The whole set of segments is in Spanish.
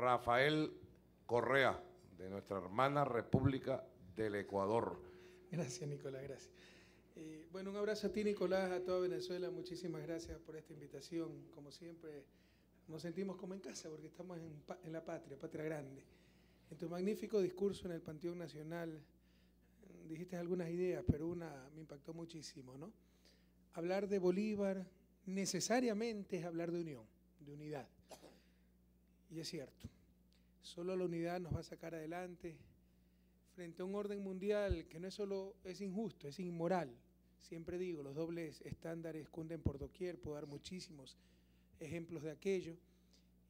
Rafael Correa, de nuestra hermana República del Ecuador. Gracias, Nicolás, gracias. Bueno, un abrazo a ti, Nicolás, a toda Venezuela. Muchísimas gracias por esta invitación. Como siempre, nos sentimos como en casa porque estamos en la patria grande. En tu magnífico discurso en el Panteón Nacional dijiste algunas ideas, pero una me impactó muchísimo, ¿no? Hablar de Bolívar necesariamente es hablar de unión, de unidad. Y es cierto, solo la unidad nos va a sacar adelante frente a un orden mundial que no es solo es injusto, es inmoral. Siempre digo, los dobles estándares cunden por doquier, puedo dar muchísimos ejemplos de aquello,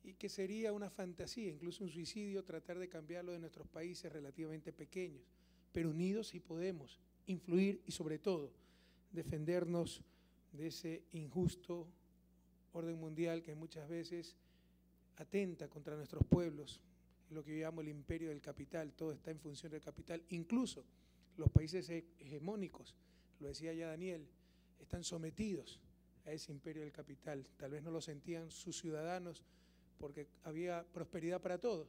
y que sería una fantasía, incluso un suicidio, tratar de cambiarlo de nuestros países relativamente pequeños, pero unidos sí podemos influir y sobre todo defendernos de ese injusto orden mundial que muchas veces atenta contra nuestros pueblos, lo que yo llamo el imperio del capital. Todo está en función del capital, incluso los países hegemónicos, lo decía ya Daniel, están sometidos a ese imperio del capital. Tal vez no lo sentían sus ciudadanos porque había prosperidad para todos.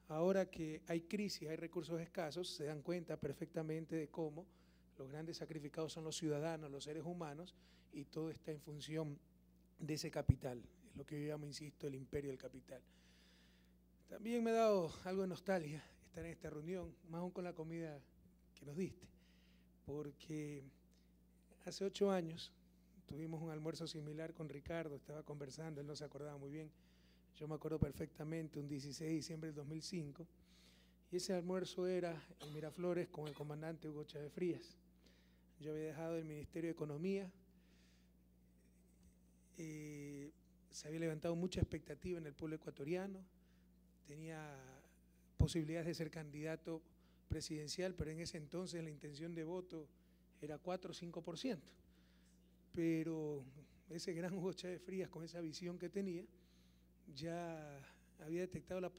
Ahora que hay crisis, hay recursos escasos, se dan cuenta perfectamente de cómo los grandes sacrificados son los ciudadanos, los seres humanos, y todo está en función de ese capital, es lo que yo llamo, insisto, el imperio del capital. También me ha dado algo de nostalgia estar en esta reunión, más aún con la comida que nos diste, porque hace 8 años tuvimos un almuerzo similar con Ricardo, estaba conversando, él no se acordaba muy bien, yo me acuerdo perfectamente, un 16 de diciembre del 2005, y ese almuerzo era en Miraflores con el comandante Hugo Chávez Frías. Yo había dejado el Ministerio de Economía, se había levantado mucha expectativa en el pueblo ecuatoriano, tenía posibilidades de ser candidato presidencial, pero en ese entonces la intención de voto era 4 o 5%. Pero ese gran Hugo Chávez Frías, con esa visión que tenía, ya había detectado la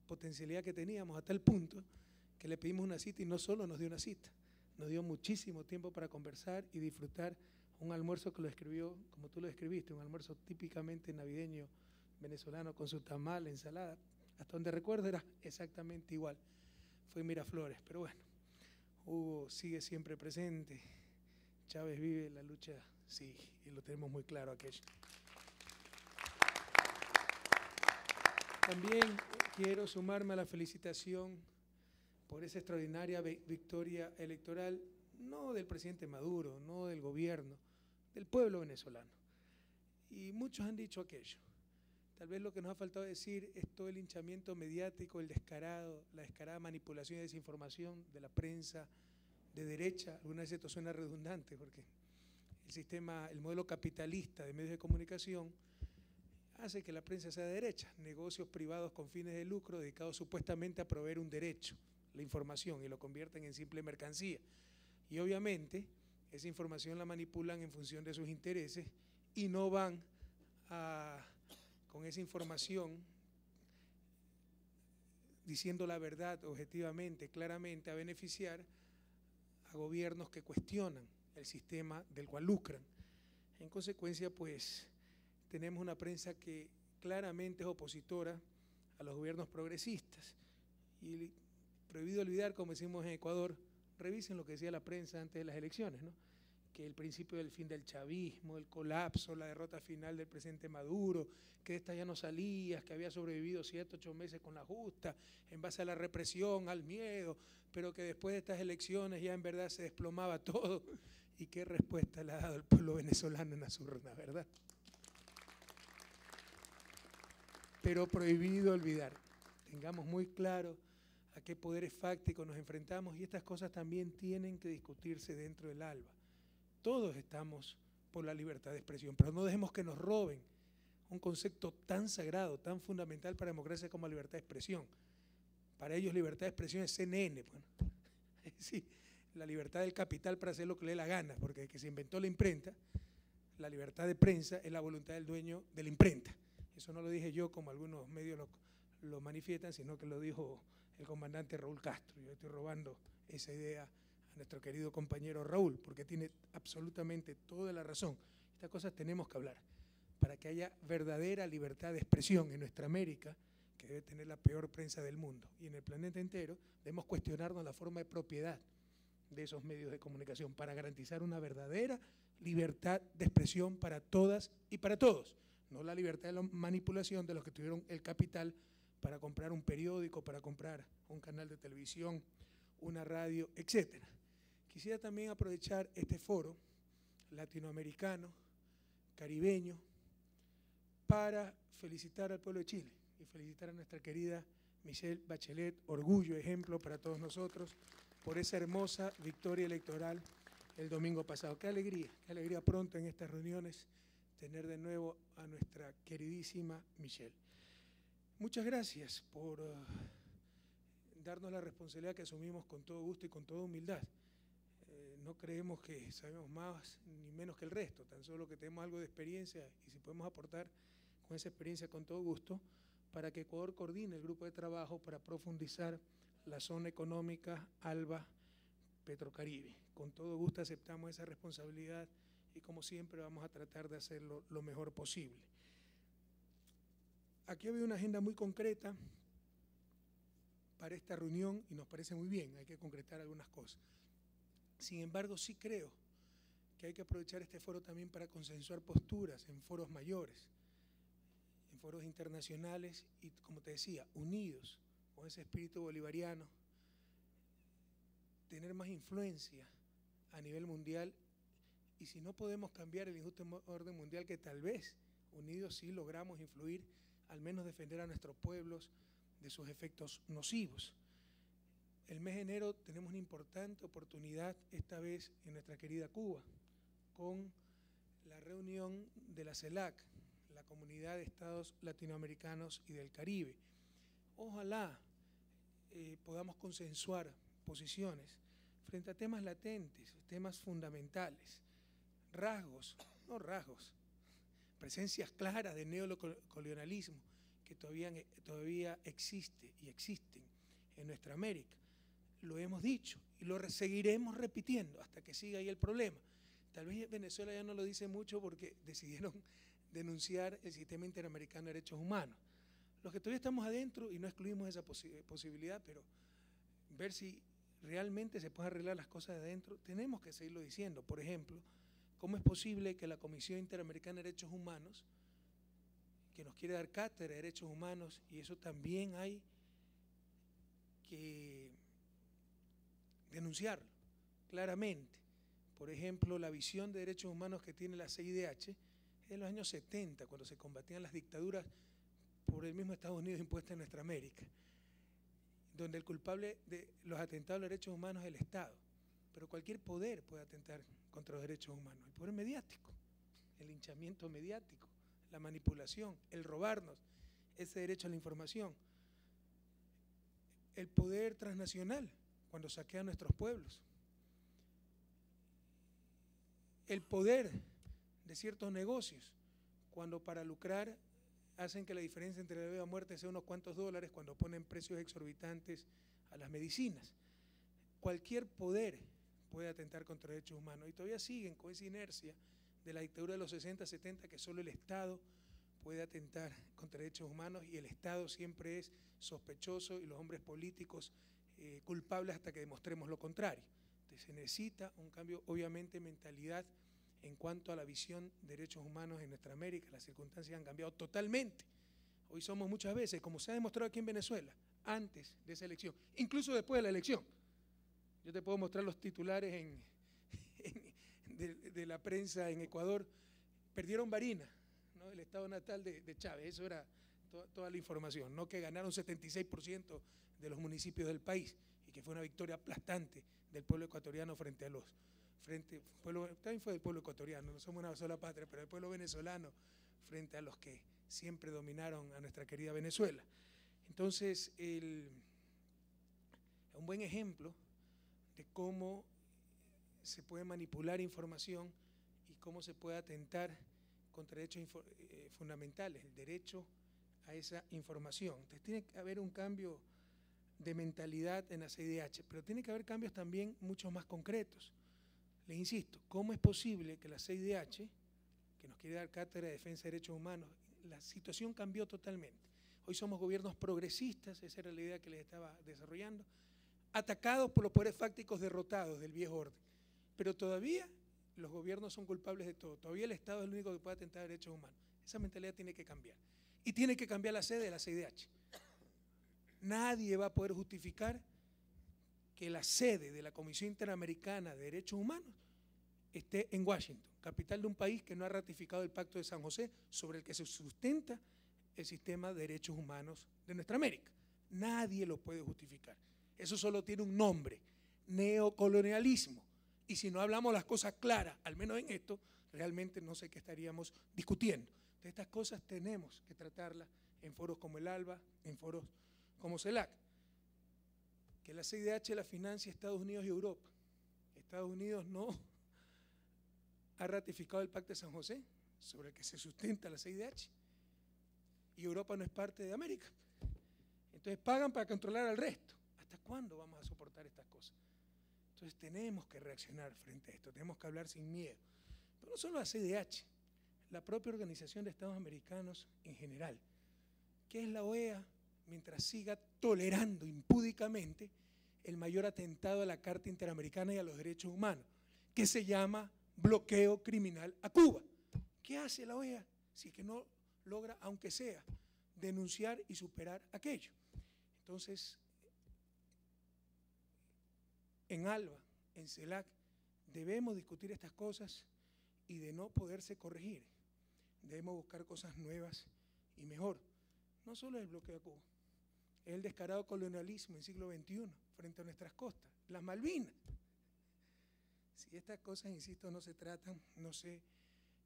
potencialidad que teníamos a tal punto que le pedimos una cita y no solo nos dio una cita, nos dio muchísimo tiempo para conversar y disfrutar un almuerzo que lo escribió, como tú lo escribiste, un almuerzo típicamente navideño venezolano con su tamal, ensalada. Hasta donde recuerdo era exactamente igual, fue en Miraflores, pero bueno, Hugo sigue siempre presente, Chávez vive, la lucha sigue, y lo tenemos muy claro aquello. También quiero sumarme a la felicitación por esa extraordinaria victoria electoral, no del presidente Maduro, no del gobierno, del pueblo venezolano. Y muchos han dicho aquello. Tal vez lo que nos ha faltado decir es todo el linchamiento mediático, la descarada manipulación y desinformación de la prensa de derecha. Algunas veces esto suena redundante porque el modelo capitalista de medios de comunicación hace que la prensa sea de derecha, negocios privados con fines de lucro dedicados supuestamente a proveer un derecho, la información, y lo convierten en simple mercancía. Y obviamente esa información la manipulan en función de sus intereses y no van con esa información diciendo la verdad objetivamente, claramente, a beneficiar a gobiernos que cuestionan el sistema del cual lucran. En consecuencia, pues, tenemos una prensa que claramente es opositora a los gobiernos progresistas. Y prohibido olvidar, como decimos en Ecuador, revisen lo que decía la prensa antes de las elecciones, ¿no? Que el principio del fin del chavismo, el colapso, la derrota final del presidente Maduro, que esta ya no salía, que había sobrevivido 7, 8 meses con la justa, en base a la represión, al miedo, pero que después de estas elecciones ya en verdad se desplomaba todo. ¿Y qué respuesta le ha dado el pueblo venezolano en las urnas, verdad? Pero prohibido olvidar, tengamos muy claro a qué poderes fácticos nos enfrentamos, y estas cosas también tienen que discutirse dentro del ALBA. Todos estamos por la libertad de expresión, pero no dejemos que nos roben un concepto tan sagrado, tan fundamental para la democracia como la libertad de expresión. Para ellos libertad de expresión es CNN, bueno, es decir, la libertad del capital para hacer lo que le dé la gana, porque desde que se inventó la imprenta, la libertad de prensa es la voluntad del dueño de la imprenta. Eso no lo dije yo como algunos medios lo manifiestan, sino que lo dijo el comandante Raúl Castro. Yo estoy robando esa idea a nuestro querido compañero Raúl, porque tiene absolutamente toda la razón. Estas cosas tenemos que hablar para que haya verdadera libertad de expresión en nuestra América, que debe tener la peor prensa del mundo. Y en el planeta entero debemos cuestionarnos la forma de propiedad de esos medios de comunicación para garantizar una verdadera libertad de expresión para todas y para todos. No la libertad de la manipulación de los que tuvieron el capital para comprar un periódico, para comprar un canal de televisión, una radio, etc. Quisiera también aprovechar este foro latinoamericano, caribeño, para felicitar al pueblo de Chile y felicitar a nuestra querida Michelle Bachelet, orgullo, ejemplo para todos nosotros, por esa hermosa victoria electoral el domingo pasado. Qué alegría pronto en estas reuniones tener de nuevo a nuestra queridísima Michelle. Muchas gracias por darnos la responsabilidad que asumimos con todo gusto y con toda humildad. No creemos que sabemos más ni menos que el resto, tan solo que tenemos algo de experiencia y si podemos aportar con esa experiencia con todo gusto para que Ecuador coordine el grupo de trabajo para profundizar la zona económica ALBA Petrocaribe. Con todo gusto aceptamos esa responsabilidad y como siempre vamos a tratar de hacerlo lo mejor posible. Aquí había una agenda muy concreta para esta reunión y nos parece muy bien, hay que concretar algunas cosas. Sin embargo, sí creo que hay que aprovechar este foro también para consensuar posturas en foros mayores, en foros internacionales y, como te decía, unidos con ese espíritu bolivariano, tener más influencia a nivel mundial y si no podemos cambiar el injusto orden mundial, que tal vez unidos sí logramos influir, al menos defender a nuestros pueblos de sus efectos nocivos. El mes de enero tenemos una importante oportunidad, esta vez en nuestra querida Cuba, con la reunión de la CELAC, la Comunidad de Estados Latinoamericanos y del Caribe. Ojalá podamos consensuar posiciones frente a temas latentes, temas fundamentales, presencias claras de neocolonialismo que todavía existe y existen en nuestra América. Lo hemos dicho y lo seguiremos repitiendo hasta que siga ahí el problema. Tal vez Venezuela ya no lo dice mucho porque decidieron denunciar el sistema interamericano de derechos humanos. Los que todavía estamos adentro, y no excluimos esa posibilidad, pero ver si realmente se pueden arreglar las cosas de adentro, tenemos que seguirlo diciendo. Por ejemplo, ¿cómo es posible que la Comisión Interamericana de Derechos Humanos, que nos quiere dar cátedra de derechos humanos, y eso también hay que denunciarlo claramente? Por ejemplo, la visión de derechos humanos que tiene la CIDH es de los años 70, cuando se combatían las dictaduras por el mismo Estados Unidos impuesta en nuestra América, donde el culpable de los atentados a los derechos humanos es el Estado, pero cualquier poder puede atentar contra los derechos humanos. El poder mediático, el linchamiento mediático, la manipulación, el robarnos ese derecho a la información, el poder transnacional cuando saquea a nuestros pueblos, el poder de ciertos negocios cuando para lucrar hacen que la diferencia entre la vida y la muerte sea unos cuantos dólares cuando ponen precios exorbitantes a las medicinas. Cualquier poder puede atentar contra derechos humanos y todavía siguen con esa inercia de la dictadura de los 60, 70, que solo el Estado puede atentar contra derechos humanos y el Estado siempre es sospechoso y los hombres políticos culpables hasta que demostremos lo contrario. Entonces se necesita un cambio, obviamente, de mentalidad en cuanto a la visión de derechos humanos en nuestra América. Las circunstancias han cambiado totalmente. Hoy somos muchas veces, como se ha demostrado aquí en Venezuela, antes de esa elección, incluso después de la elección. Yo te puedo mostrar los titulares de la prensa en Ecuador. Perdieron Barinas, ¿no?, el estado natal de Chávez. Eso era toda la información, no que ganaron 76% de los municipios del país y que fue una victoria aplastante del pueblo ecuatoriano frente a los también fue del pueblo ecuatoriano, no somos una sola patria, pero el pueblo venezolano frente a los que siempre dominaron a nuestra querida Venezuela. Entonces, un buen ejemplo de cómo se puede manipular información y cómo se puede atentar contra derechos fundamentales, el derecho a esa información. Entonces tiene que haber un cambio de mentalidad en la CIDH, pero tiene que haber cambios también mucho más concretos. Les insisto, ¿cómo es posible que la CIDH, que nos quiere dar cátedra de defensa de derechos humanos, la situación cambió totalmente? Hoy somos gobiernos progresistas, esa era la idea que les estaba desarrollando, atacados por los poderes fácticos derrotados del viejo orden. Pero todavía los gobiernos son culpables de todo. Todavía el Estado es el único que puede atentar a derechos humanos. Esa mentalidad tiene que cambiar. Y tiene que cambiar la sede de la CIDH. Nadie va a poder justificar que la sede de la Comisión Interamericana de Derechos Humanos esté en Washington, capital de un país que no ha ratificado el Pacto de San José, sobre el que se sustenta el sistema de derechos humanos de nuestra América. Nadie lo puede justificar. Eso solo tiene un nombre: neocolonialismo. Y si no hablamos las cosas claras, al menos en esto, realmente no sé qué estaríamos discutiendo. Entonces, estas cosas tenemos que tratarlas en foros como el ALBA, en foros como CELAC. Que la CIDH la financia Estados Unidos y Europa. Estados Unidos no ha ratificado el Pacto de San José, sobre el que se sustenta la CIDH, y Europa no es parte de América. Entonces pagan para controlar al resto. ¿Hasta cuándo vamos a soportar estas cosas? Entonces tenemos que reaccionar frente a esto, tenemos que hablar sin miedo. Pero no solo la CIDH, la propia Organización de Estados Americanos en general, que es la OEA, mientras siga tolerando impúdicamente el mayor atentado a la Carta Interamericana y a los Derechos Humanos, que se llama bloqueo criminal a Cuba. ¿Qué hace la OEA si es que no logra, aunque sea, denunciar y superar aquello? Entonces, en ALBA, en CELAC, debemos discutir estas cosas y de no poderse corregir, debemos buscar cosas nuevas y mejor. No solo el bloqueo a Cuba, es el descarado colonialismo en siglo XXI frente a nuestras costas, las Malvinas. Si estas cosas, insisto, no se tratan, no sé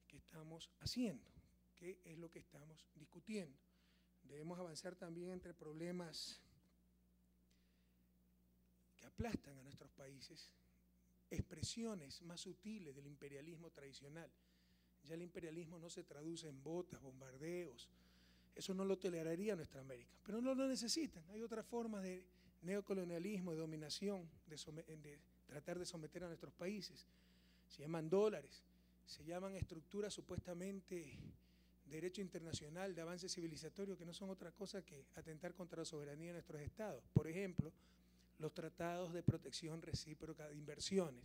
qué estamos haciendo, qué es lo que estamos discutiendo. Debemos avanzar también entre problemas que aplastan a nuestros países, expresiones más sutiles del imperialismo tradicional. Ya el imperialismo no se traduce en botas, bombardeos. Eso no lo toleraría nuestra América, pero no lo necesitan. Hay otras formas de neocolonialismo, de dominación, de tratar de someter a nuestros países. Se llaman dólares, se llaman estructuras supuestamente de derecho internacional, de avance civilizatorio, que no son otra cosa que atentar contra la soberanía de nuestros estados. Por ejemplo, los tratados de protección recíproca de inversiones,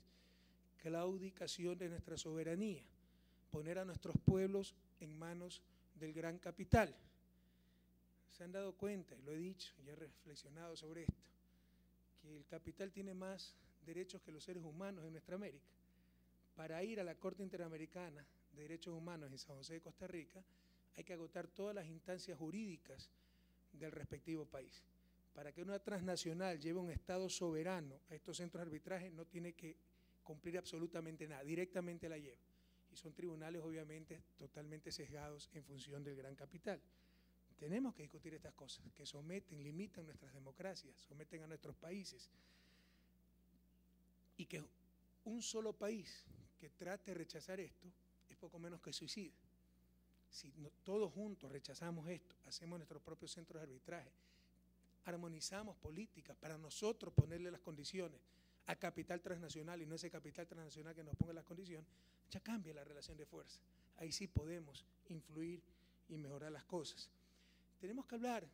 claudicación de nuestra soberanía, poner a nuestros pueblos en manos del gran capital. Se han dado cuenta, y lo he dicho, y he reflexionado sobre esto, que el capital tiene más derechos que los seres humanos en nuestra América. Para ir a la Corte Interamericana de Derechos Humanos en San José de Costa Rica, hay que agotar todas las instancias jurídicas del respectivo país. Para que una transnacional lleve un Estado soberano a estos centros de arbitraje, no tiene que cumplir absolutamente nada, directamente la lleva. Y son tribunales, obviamente, totalmente sesgados en función del gran capital. Tenemos que discutir estas cosas, que someten, limitan nuestras democracias, someten a nuestros países. Y que un solo país que trate de rechazar esto es poco menos que suicida. Si todos juntos rechazamos esto, hacemos nuestros propios centros de arbitraje, armonizamos políticas para nosotros ponerle las condiciones a capital transnacional y no ese capital transnacional que nos ponga las condiciones, ya cambia la relación de fuerza. Ahí sí podemos influir y mejorar las cosas. Tenemos que hablar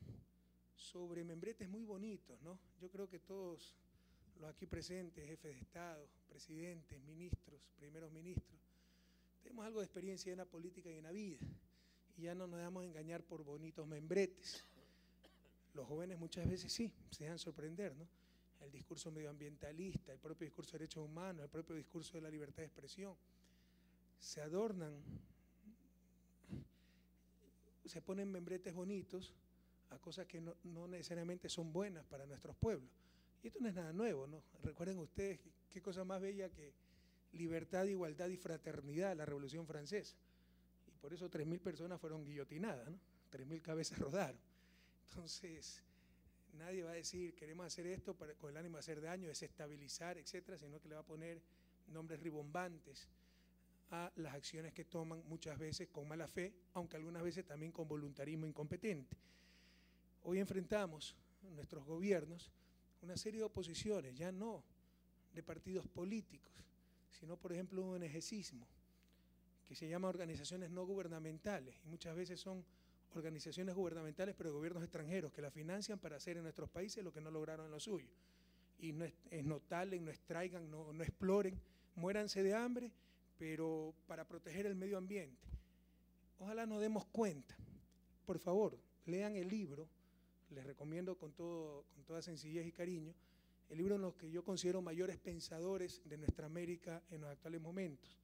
sobre membretes muy bonitos, ¿no? Yo creo que todos los aquí presentes, jefes de Estado, presidentes, ministros, primeros ministros, tenemos algo de experiencia en la política y en la vida, y ya no nos dejamos engañar por bonitos membretes. Los jóvenes muchas veces sí, se dejan sorprender, ¿no? El discurso medioambientalista, el propio discurso de derechos humanos, el propio discurso de la libertad de expresión, se adornan, se ponen membretes bonitos a cosas que no necesariamente son buenas para nuestros pueblos. Y esto no es nada nuevo, ¿no? Recuerden ustedes qué cosa más bella que libertad, igualdad y fraternidad, la Revolución Francesa. Y por eso 3.000 personas fueron guillotinadas, ¿no? 3.000 cabezas rodaron. Entonces, nadie va a decir, queremos hacer esto con el ánimo de hacer daño, desestabilizar, etcétera, sino que le va a poner nombres ribombantes a las acciones que toman muchas veces con mala fe, aunque algunas veces también con voluntarismo incompetente. Hoy enfrentamos en nuestros gobiernos una serie de oposiciones, ya no de partidos políticos, sino por ejemplo un ONGismo, que se llama organizaciones no gubernamentales, y muchas veces son organizaciones gubernamentales, pero de gobiernos extranjeros, que la financian para hacer en nuestros países lo que no lograron en lo suyo. Y no talen, no extraigan, no exploren, muéranse de hambre, pero para proteger el medio ambiente. Ojalá nos demos cuenta. Por favor, lean el libro, les recomiendo con toda sencillez y cariño, el libro en los que yo considero mayores pensadores de nuestra América en los actuales momentos.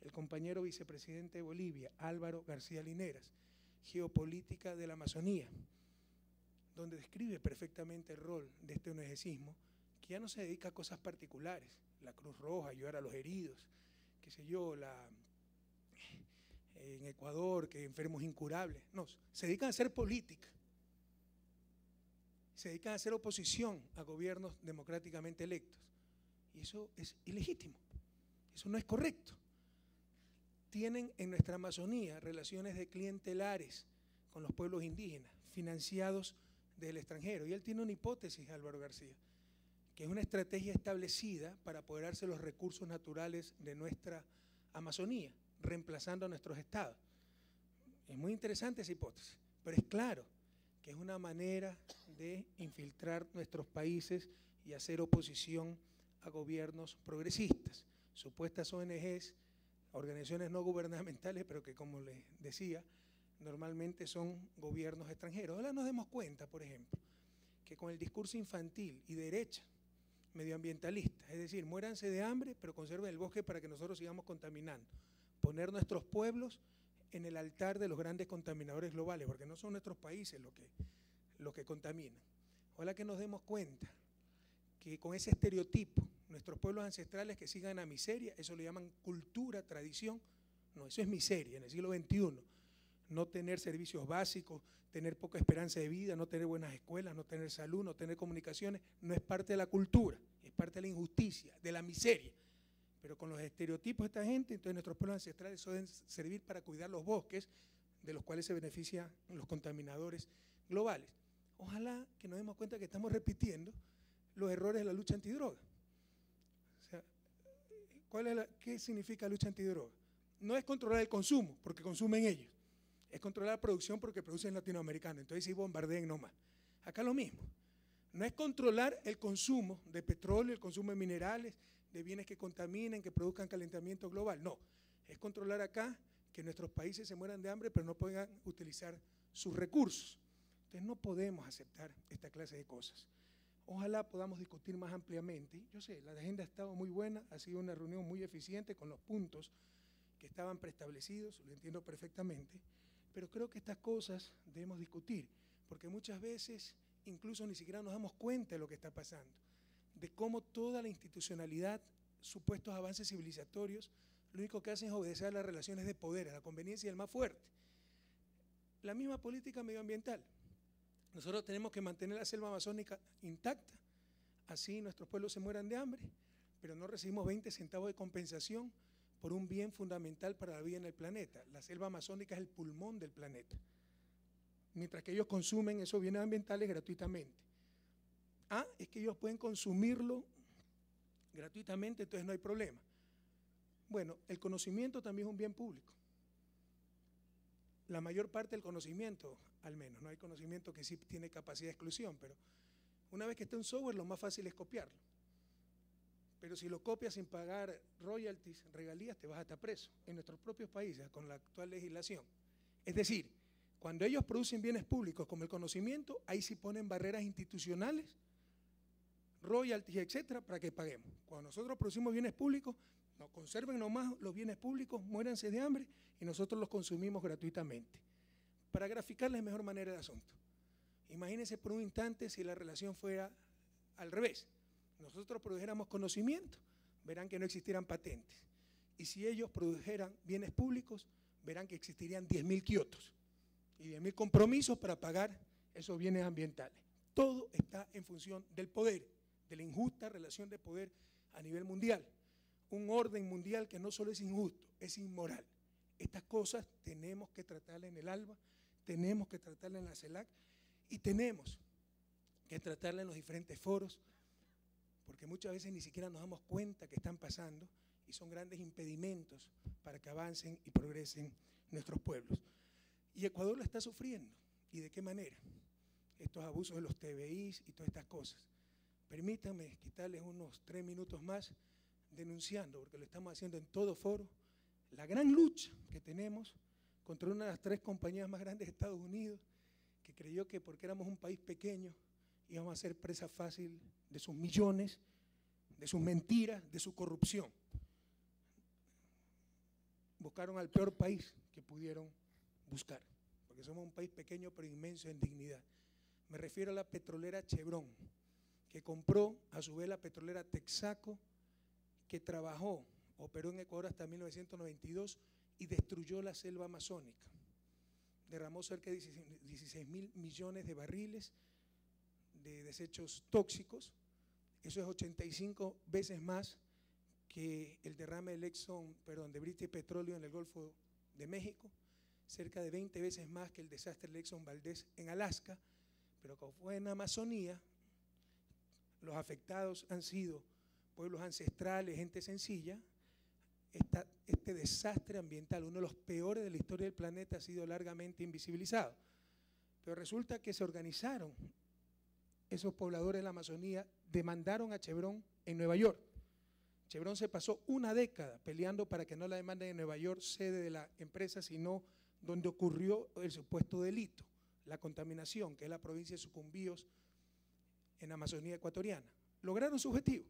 El compañero vicepresidente de Bolivia, Álvaro García Lineras, Geopolítica de la Amazonía, donde describe perfectamente el rol de este ONGismo, que ya no se dedica a cosas particulares, la Cruz Roja, ayudar a los heridos, qué sé yo, en Ecuador, que enfermos incurables, no, se dedican a hacer política, se dedican a hacer oposición a gobiernos democráticamente electos, y eso es ilegítimo, eso no es correcto. Tienen en nuestra Amazonía relaciones de clientelares con los pueblos indígenas, financiados del extranjero. Y él tiene una hipótesis, Álvaro García, que es una estrategia establecida para apoderarse de los recursos naturales de nuestra Amazonía, reemplazando a nuestros estados. Es muy interesante esa hipótesis, pero es claro que es una manera de infiltrar nuestros países y hacer oposición a gobiernos progresistas. Supuestas ONGs, organizaciones no gubernamentales, pero que, como les decía, normalmente son gobiernos extranjeros. Ahora nos demos cuenta, por ejemplo, que con el discurso infantil y derecha medioambientalista, es decir, muéranse de hambre, pero conserven el bosque para que nosotros sigamos contaminando, poner nuestros pueblos en el altar de los grandes contaminadores globales, porque no son nuestros países los que contaminan. Ojalá que nos demos cuenta que con ese estereotipo, nuestros pueblos ancestrales que sigan a miseria, eso le llaman cultura, tradición, no, eso es miseria en el siglo XXI. No tener servicios básicos, tener poca esperanza de vida, no tener buenas escuelas, no tener salud, no tener comunicaciones, no es parte de la cultura, es parte de la injusticia, de la miseria. Pero con los estereotipos de esta gente, entonces nuestros pueblos ancestrales deben servir para cuidar los bosques, de los cuales se benefician los contaminadores globales. Ojalá que nos demos cuenta que estamos repitiendo los errores de la lucha antidroga. O sea, ¿qué significa lucha antidroga? No es controlar el consumo, porque consumen ellos. Es controlar la producción porque producen latinoamericanos. Entonces sí bombardeen nomás. Acá lo mismo. No es controlar el consumo de petróleo, el consumo de minerales, de bienes que contaminen, que produzcan calentamiento global. No. Es controlar acá que nuestros países se mueran de hambre, pero no puedan utilizar sus recursos. Entonces no podemos aceptar esta clase de cosas. Ojalá podamos discutir más ampliamente. Yo sé, la agenda ha estado muy buena, ha sido una reunión muy eficiente con los puntos que estaban preestablecidos, lo entiendo perfectamente, pero creo que estas cosas debemos discutir, porque muchas veces incluso ni siquiera nos damos cuenta de lo que está pasando, de cómo toda la institucionalidad, supuestos avances civilizatorios, lo único que hacen es obedecer a las relaciones de poder, a la conveniencia del más fuerte. La misma política medioambiental. Nosotros tenemos que mantener la selva amazónica intacta, así nuestros pueblos se mueran de hambre, pero no recibimos 20 centavos de compensación por un bien fundamental para la vida en el planeta. La selva amazónica es el pulmón del planeta, mientras que ellos consumen esos bienes ambientales gratuitamente. Es que ellos pueden consumirlo gratuitamente, entonces no hay problema. Bueno, el conocimiento también es un bien público. La mayor parte del conocimiento, al menos, no hay conocimiento que sí tiene capacidad de exclusión, pero una vez que está un software, lo más fácil es copiarlo. Pero si lo copias sin pagar royalties, regalías, te vas hasta preso en nuestros propios países con la actual legislación. Es decir, cuando ellos producen bienes públicos como el conocimiento, ahí sí ponen barreras institucionales, royalties, etcétera, para que paguemos. Cuando nosotros producimos bienes públicos, nos conserven nomás los bienes públicos, muéranse de hambre y nosotros los consumimos gratuitamente. Para graficarles mejor manera el asunto. Imagínense por un instante si la relación fuera al revés. Nosotros produjéramos conocimiento, verán que no existieran patentes. Y si ellos produjeran bienes públicos, verán que existirían 10.000 quiotos y 10.000 compromisos para pagar esos bienes ambientales. Todo está en función del poder, de la injusta relación de poder a nivel mundial. Un orden mundial que no solo es injusto, es inmoral. Estas cosas tenemos que tratarlas en el ALBA, tenemos que tratarlas en la CELAC y tenemos que tratarlas en los diferentes foros, porque muchas veces ni siquiera nos damos cuenta que están pasando y son grandes impedimentos para que avancen y progresen nuestros pueblos. Y Ecuador la está sufriendo. ¿Y de qué manera? Estos abusos de los TBIs y todas estas cosas. Permítanme quitarles unos 3 minutos más denunciando, porque lo estamos haciendo en todo foro, la gran lucha que tenemos contra una de las 3 compañías más grandes de Estados Unidos, que creyó que porque éramos un país pequeño íbamos a ser presa fácil de sus millones, de sus mentiras, de su corrupción. Buscaron al peor país que pudieron buscar, porque somos un país pequeño pero inmenso en dignidad. Me refiero a la petrolera Chevron, que compró a su vez la petrolera Texaco, que trabajó, operó en Ecuador hasta 1992 y destruyó la selva amazónica. Derramó cerca de 16.000 millones de barriles de desechos tóxicos. Eso es 85 veces más que el derrame de British Petroleum en el Golfo de México, cerca de 20 veces más que el desastre del Exxon Valdez en Alaska, pero como fue en Amazonía, los afectados han sido pueblos ancestrales, gente sencilla. Este desastre ambiental, uno de los peores de la historia del planeta, ha sido largamente invisibilizado. Pero resulta que se organizaron esos pobladores de la Amazonía, demandaron a Chevron en Nueva York. Chevron se pasó una década peleando para que no la demanden en Nueva York, sede de la empresa, sino donde ocurrió el supuesto delito, la contaminación, que es la provincia de Sucumbíos, en la Amazonía ecuatoriana. Lograron su objetivo,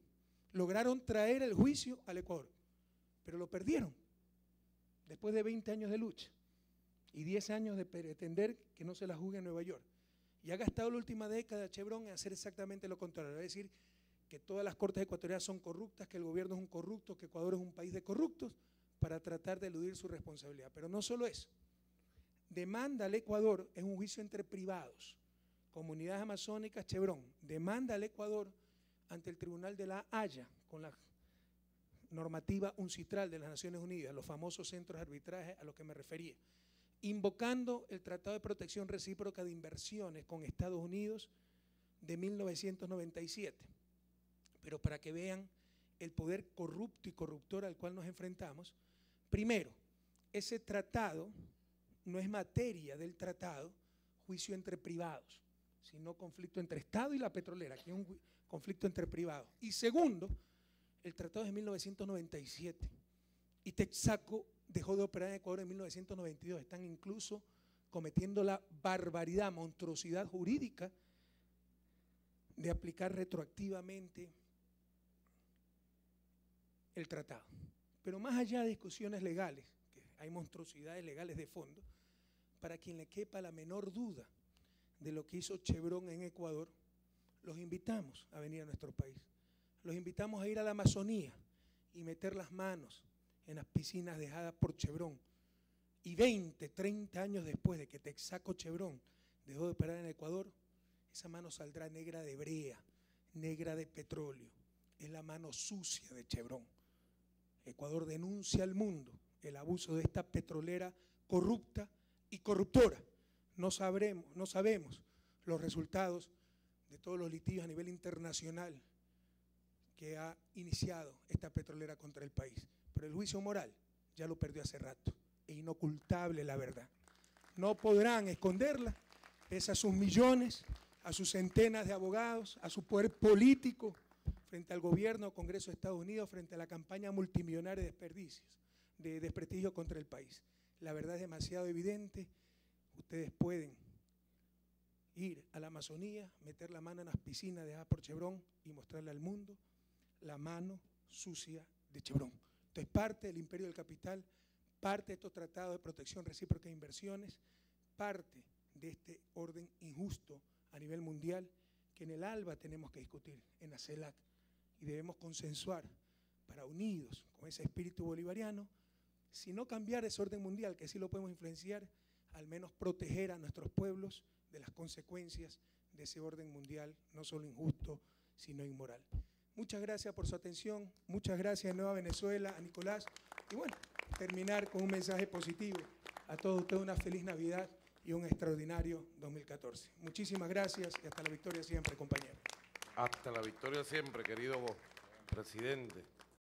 lograron traer el juicio al Ecuador, pero lo perdieron después de 20 años de lucha y 10 años de pretender que no se la juzgue en Nueva York. Y ha gastado la última década Chevron en hacer exactamente lo contrario, es decir, que todas las cortes ecuatorianas son corruptas, que el gobierno es un corrupto, que Ecuador es un país de corruptos, para tratar de eludir su responsabilidad. Pero no solo eso, demanda al Ecuador, es un juicio entre privados, comunidades amazónicas, Chevron, demanda al Ecuador ante el Tribunal de la Haya, con la normativa UNCITRAL de las Naciones Unidas, los famosos centros de arbitraje a los que me refería, invocando el Tratado de Protección Recíproca de Inversiones con Estados Unidos de 1997. Pero para que vean el poder corrupto y corruptor al cual nos enfrentamos, primero, ese tratado no es materia del tratado juicio entre privados, sino conflicto entre Estado y la petrolera, que es un conflicto entre privados. Y segundo, el tratado es de 1997 y Texaco dejó de operar en Ecuador en 1992. Están incluso cometiendo la barbaridad, monstruosidad jurídica de aplicar retroactivamente el tratado. Pero más allá de discusiones legales, que hay monstruosidades legales de fondo, para quien le quepa la menor duda de lo que hizo Chevron en Ecuador, los invitamos a venir a nuestro país. Los invitamos a ir a la Amazonía y meter las manos en las piscinas dejadas por Chevron. Y 20, 30 años después de que Texaco Chevron dejó de operar en Ecuador, esa mano saldrá negra de brea, negra de petróleo. Es la mano sucia de Chevron. Ecuador denuncia al mundo el abuso de esta petrolera corrupta y corruptora. No sabemos los resultados de todos los litigios a nivel internacional que ha iniciado esta petrolera contra el país. Pero el juicio moral ya lo perdió hace rato. Es inocultable la verdad. No podrán esconderla, pese a sus millones, a sus centenas de abogados, a su poder político, frente al gobierno o Congreso de Estados Unidos, frente a la campaña multimillonaria de desprestigio contra el país. La verdad es demasiado evidente. Ustedes pueden ir a la Amazonía, meter la mano en las piscinas dejadas por Chevron y mostrarle al mundo la mano sucia de Chevron. Esto es parte del imperio del capital, parte de estos tratados de protección recíproca de inversiones, parte de este orden injusto a nivel mundial que en el ALBA tenemos que discutir, en la CELAC, y debemos consensuar para, unidos con ese espíritu bolivariano, si no cambiar ese orden mundial, que sí lo podemos influenciar, al menos proteger a nuestros pueblos de las consecuencias de ese orden mundial, no solo injusto, sino inmoral. Muchas gracias por su atención, muchas gracias a Nueva Venezuela, a Nicolás, y bueno, terminar con un mensaje positivo. A todos ustedes una feliz Navidad y un extraordinario 2014. Muchísimas gracias y hasta la victoria siempre, compañeros. Hasta la victoria siempre, querido presidente.